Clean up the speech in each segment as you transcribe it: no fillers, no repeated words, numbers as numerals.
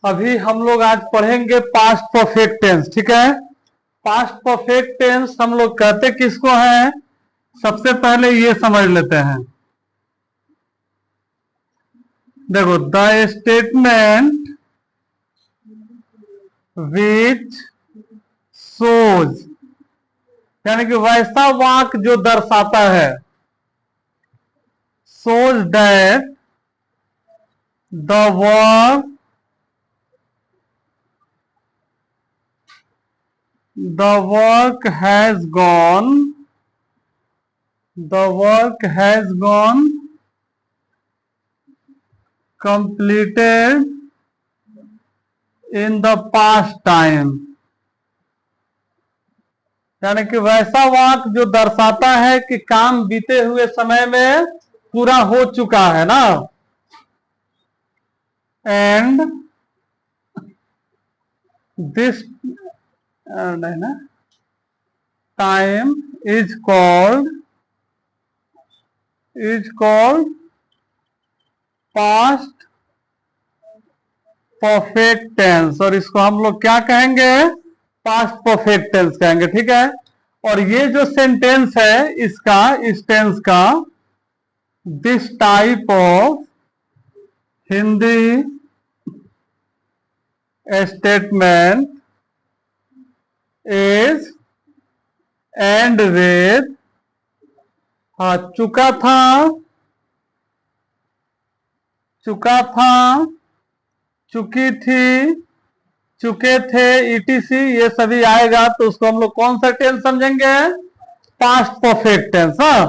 अभी हम लोग आज पढ़ेंगे पास्ट परफेक्ट टेंस। ठीक है, पास्ट परफेक्ट टेंस हम लोग कहते किसको हैं, सबसे पहले ये समझ लेते हैं। देखो, द स्टेटमेंट विच शोज, यानी कि वैसा वाक्य जो दर्शाता है, shows that the work has gone, the work has gone completed in the past time, यानी कि वैसा वाक्य जो दर्शाता है कि काम बीते हुए समय में पूरा हो चुका है ना। And this time is called past perfect tense, और इसको हम लोग क्या कहेंगे, पास्ट परफेक्ट टेंस कहेंगे। ठीक है, और ये जो सेंटेंस है इसका, इस टेंस का, this type of Hindi statement is and with, चुका था, चुकी थी, चुके थे, ईटीसी, ये सभी आएगा तो उसको हम लोग कौन सा टेंस समझेंगे, पास्ट परफेक्ट टेंस। हाँ,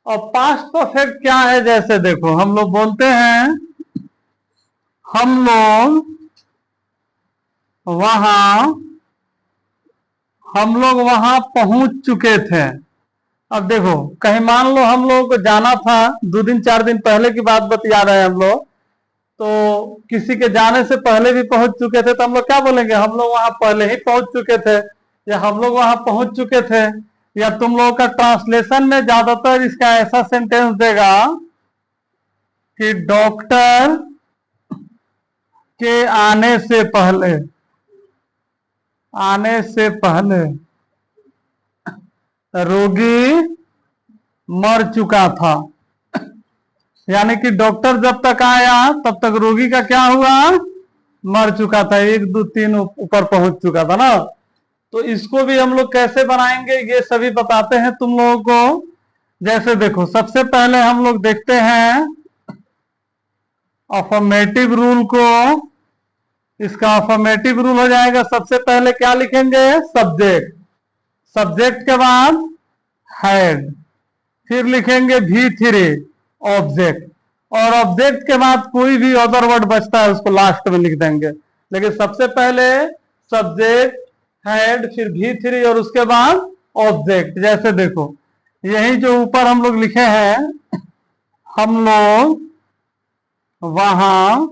और पास्ट परफेक्ट क्या है, जैसे देखो हम लोग बोलते हैं, हम लोग वहां पहुंच चुके थे। अब देखो, कहीं मान लो हम लोगों को जाना था, 2 दिन 4 दिन पहले की बात बता रहे हैं हम लोग, तो किसी के जाने से पहले भी पहुंच चुके थे, तो हम लोग क्या बोलेंगे, हम लोग वहां पहले ही पहुंच चुके थे, या हम लोग वहां पहुंच चुके थे। या तुम लोगों का ट्रांसलेशन में ज्यादातर इसका ऐसा सेंटेंस देगा कि डॉक्टर के आने से पहले रोगी मर चुका था। यानी कि डॉक्टर जब तक आया तब तक रोगी का क्या हुआ, मर चुका था, 1 2 3 ऊपर पहुंच चुका था ना। तो इसको भी हम लोग कैसे बनाएंगे ये सभी बताते हैं तुम लोगों को। जैसे देखो, सबसे पहले हम लोग देखते हैं अफर्मेटिव रूल को। इसका अफर्मेटिव रूल हो जाएगा, सबसे पहले क्या लिखेंगे, सब्जेक्ट के बाद हैड, फिर लिखेंगे V3 ऑब्जेक्ट, और ऑब्जेक्ट के बाद कोई भी अदर वर्ड बचता है उसको लास्ट में लिख देंगे। लेकिन सबसे पहले सब्जेक्ट, हैड, फिर V3 और उसके बाद ऑब्जेक्ट। जैसे देखो, यही जो ऊपर हम लोग लिखे हैं, हम लोग वहां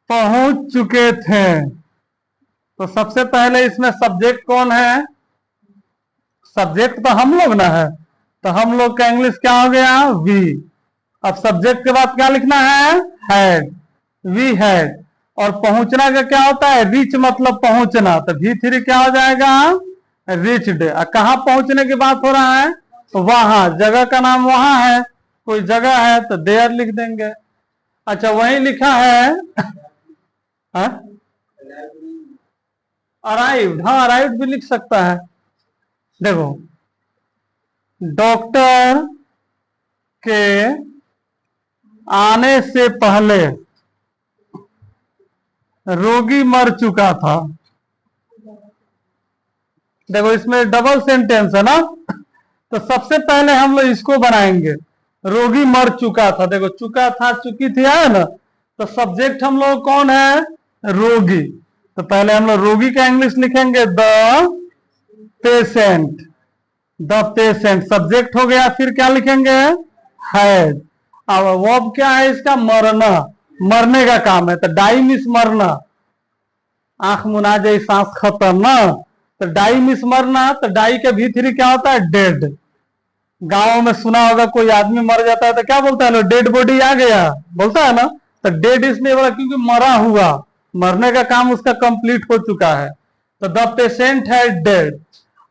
पहुंच चुके थे, तो सबसे पहले इसमें सब्जेक्ट कौन है, सब्जेक्ट तो हम लोग ना है, तो हम लोग का इंग्लिश क्या हो गया, वी। अब सब्जेक्ट के बाद क्या लिखना है, हैड, वी हैड। और पहुंचना का क्या होता है, रीच मतलब पहुंचना, तो V3 क्या हो जाएगा, रीच्ड। कहाँ पहुंचने की बात हो रहा है, तो वहां, जगह का नाम वहां है, कोई जगह है तो देयर लिख देंगे। अच्छा, वही लिखा है अराइव्ड, हाँ अराइव्ड भी लिख सकता है। देखो, डॉक्टर के आने से पहले रोगी मर चुका था। देखो, इसमें डबल सेंटेंस है ना, तो सबसे पहले हम लोग इसको बनाएंगे, रोगी मर चुका था। देखो, चुका था, चुकी थी, है ना, तो सब्जेक्ट हम लोग कौन है, रोगी। तो पहले हम लोग रोगी का इंग्लिश लिखेंगे पेशेंट, द पेशेंट सब्जेक्ट हो गया, फिर क्या लिखेंगे, हैड। अब वर्ब क्या है इसका, मरना, मरने का काम है, तो डाई मिस मरना, आंख मुना जाए सांस खत्म ना, तो डाई मिस मरना, तो डाई के V3 क्या होता है, डेड। गांव में सुना होगा, कोई आदमी मर जाता है तो क्या बोलता है, डेड बॉडी आ गया, बोलता है ना। तो डेड इसलिए बोला क्योंकि मरा हुआ, मरने का काम उसका कंप्लीट हो चुका है। तो द पेशेंट है डेड,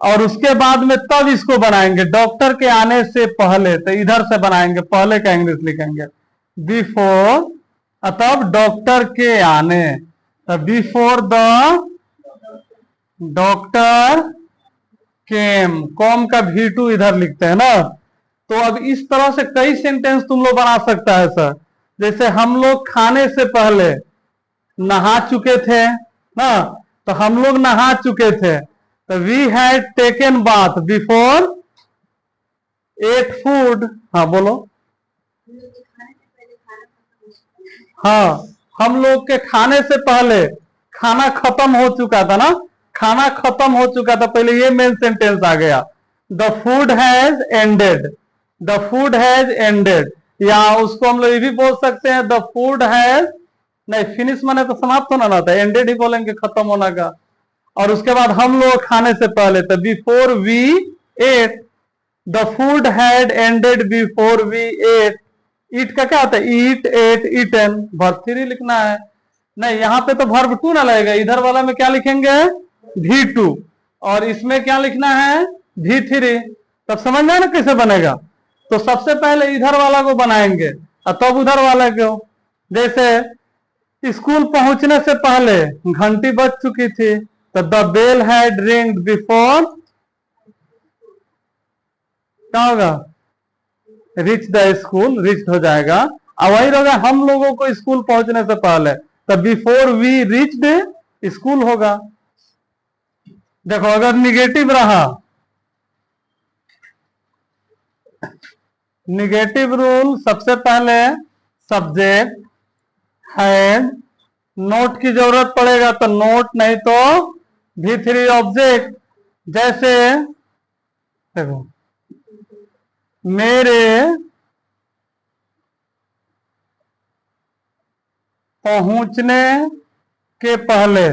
और उसके बाद में तब इसको बनाएंगे डॉक्टर के आने से पहले, तो इधर से बनाएंगे, पहले का इंग्लिश लिखेंगे बिफोर, तब डॉक्टर के आने, तो before the doctor came, com का V2 इधर लिखते हैं ना। तो अब इस तरह से कई सेंटेंस तुम लोग बना सकता है सर। जैसे हम लोग खाने से पहले नहा चुके थे ना, तो हम लोग नहा चुके थे, तो we had taken bath before ate food. हाँ बोलो। हाँ, हम लोग के खाने से पहले खाना खत्म हो चुका था ना, खाना खत्म हो चुका था, पहले ये मेन सेंटेंस आ गया, the food has ended, the food has ended. या उसको हम लोग ये भी बोल सकते हैं द फूड हैज, नहीं फिनिश माने तो समाप्त होना ना था, एंडेड ही बोलेंगे खत्म होना का। और उसके बाद हम लोग खाने से पहले, तो before we ate, the food had ended before we ate. Eat का क्या होता है, ईट एट ईटन, वर्ब 3 लिखना है। नहीं यहाँ पे तो वर्ब 2 ना लगेगा, इधर वाला में क्या लिखेंगे V2, और इसमें क्या लिखना है V3। तब समझ में ना कैसे बनेगा। तो सबसे पहले इधर वाला को बनाएंगे और तब उधर वाला को। जैसे स्कूल पहुंचने से पहले घंटी बज चुकी थी, तो the bell had ringed before, क्या होगा रिच द स्कूल, रिच हो जाएगा। और वही होगा हम लोगों को स्कूल पहुंचने से पहले, तो बिफोर वी रिच्ड स्कूल होगा। देखो अगर निगेटिव रहा, निगेटिव रूल सबसे पहले सब्जेक्ट हैड, नोट की जरूरत पड़ेगा तो नोट, नहीं तो V3 ऑब्जेक्ट। जैसे देखो मेरे पहुंचने के पहले,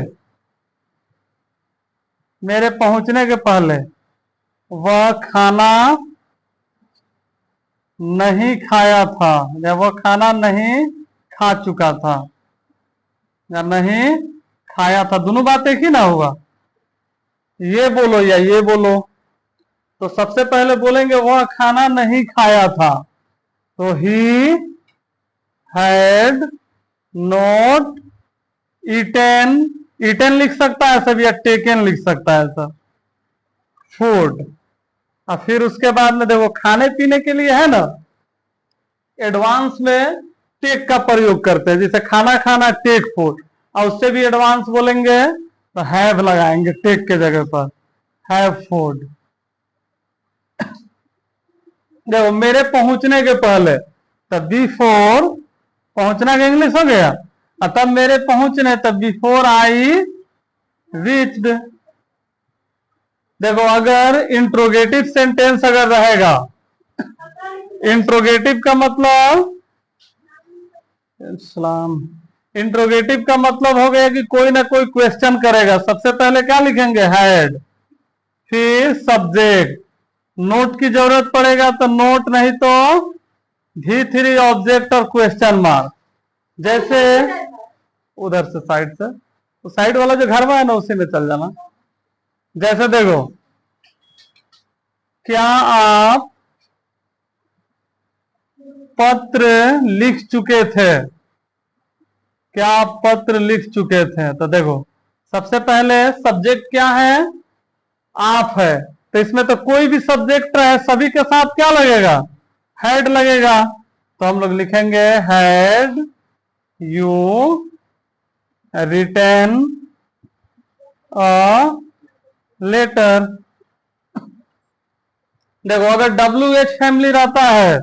मेरे पहुंचने के पहले वह खाना नहीं खाया था, या वह खाना नहीं खा चुका था, या नहीं खाया था, दोनों बात एक ही ना हुआ, ये बोलो या ये बोलो। तो सबसे पहले बोलेंगे वह खाना नहीं खाया था, तो he had not eaten, eaten लिख सकता है सब या टेकन लिख सकता है सब, फूड। और फिर उसके बाद में देखो खाने पीने के लिए है ना, एडवांस में टेक का प्रयोग करते हैं, जैसे खाना खाना टेक फूड, और उससे भी एडवांस बोलेंगे तो हैव लगाएंगे टेक के जगह पर, हैव फूड। देखो मेरे पहुंचने के पहले, तब बिफोर, पहुंचना का इंग्लिश हो गया, और तब मेरे पहुंचने, तब बिफोर आई रीच्ड। देखो अगर इंट्रोगेटिव सेंटेंस अगर रहेगा, इंट्रोगेटिव का मतलब, इस्लाम, इंट्रोगेटिव का मतलब हो गया कि कोई ना कोई क्वेश्चन करेगा, सबसे पहले क्या लिखेंगे हैड, फिर सब्जेक्ट, नोट की जरूरत पड़ेगा तो नोट, नहीं तो V3 ऑब्जेक्ट और क्वेश्चन मार्क। जैसे उधर से साइड से, तो साइड वाला जो घर में है ना उसी में चल जाना। जैसे देखो क्या आप पत्र लिख चुके थे, क्या आप पत्र लिख चुके थे, तो देखो सबसे पहले सब्जेक्ट क्या है, आप है, तो इसमें तो कोई भी सब्जेक्ट है सभी के साथ क्या लगेगा, हैड लगेगा। तो हम लोग लिखेंगे had you written a letter. देखो अगर WH फैमिली रहता है,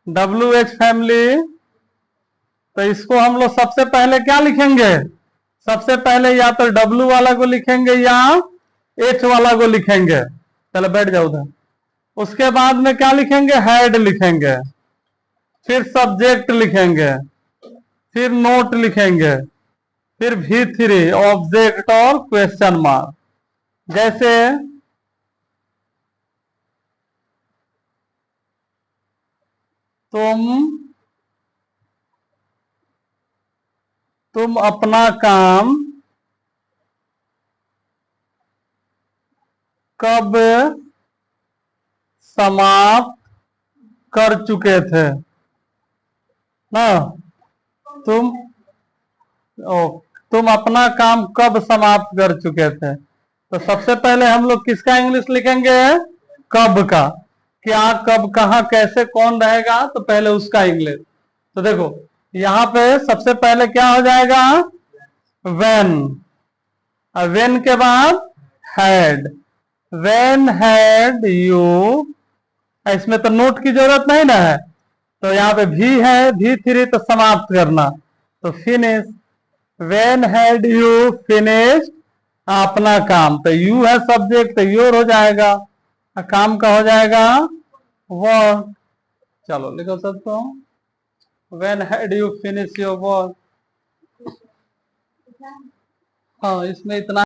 WH फैमिली, तो इसको हम लोग सबसे पहले क्या लिखेंगे, सबसे पहले या तो W वाला को लिखेंगे या H वाला को लिखेंगे। चलो बैठ जाओ उधर। उसके बाद में क्या लिखेंगे, हैड लिखेंगे, फिर सब्जेक्ट लिखेंगे, फिर नोट लिखेंगे, फिर V3 ऑब्जेक्ट और क्वेश्चन मार्क। जैसे तुम तुम अपना काम कब समाप्त कर चुके थे ना। तुम ओ, तुम अपना काम कब समाप्त कर चुके थे। तो सबसे पहले हम लोग किसका इंग्लिश लिखेंगे, कब का। क्या, कब, कहाँ, कैसे, कौन रहेगा, तो पहले उसका इंग्लिश। तो देखो यहाँ पे सबसे पहले क्या हो जाएगा, व्हेन। व्हेन के बाद हैड। व्हेन हैड यू, इसमें तो नोट की जरूरत नहीं ना है, तो यहाँ पे भी है, भी थ्री, तो समाप्त करना, तो finish. When had you finish अपना काम, तो यू है सब्जेक्ट, तो योर हो जाएगा, काम का हो जाएगा वर्क। चलो लिखो सबको, when had you finish your work. हाँ, इसमें इतना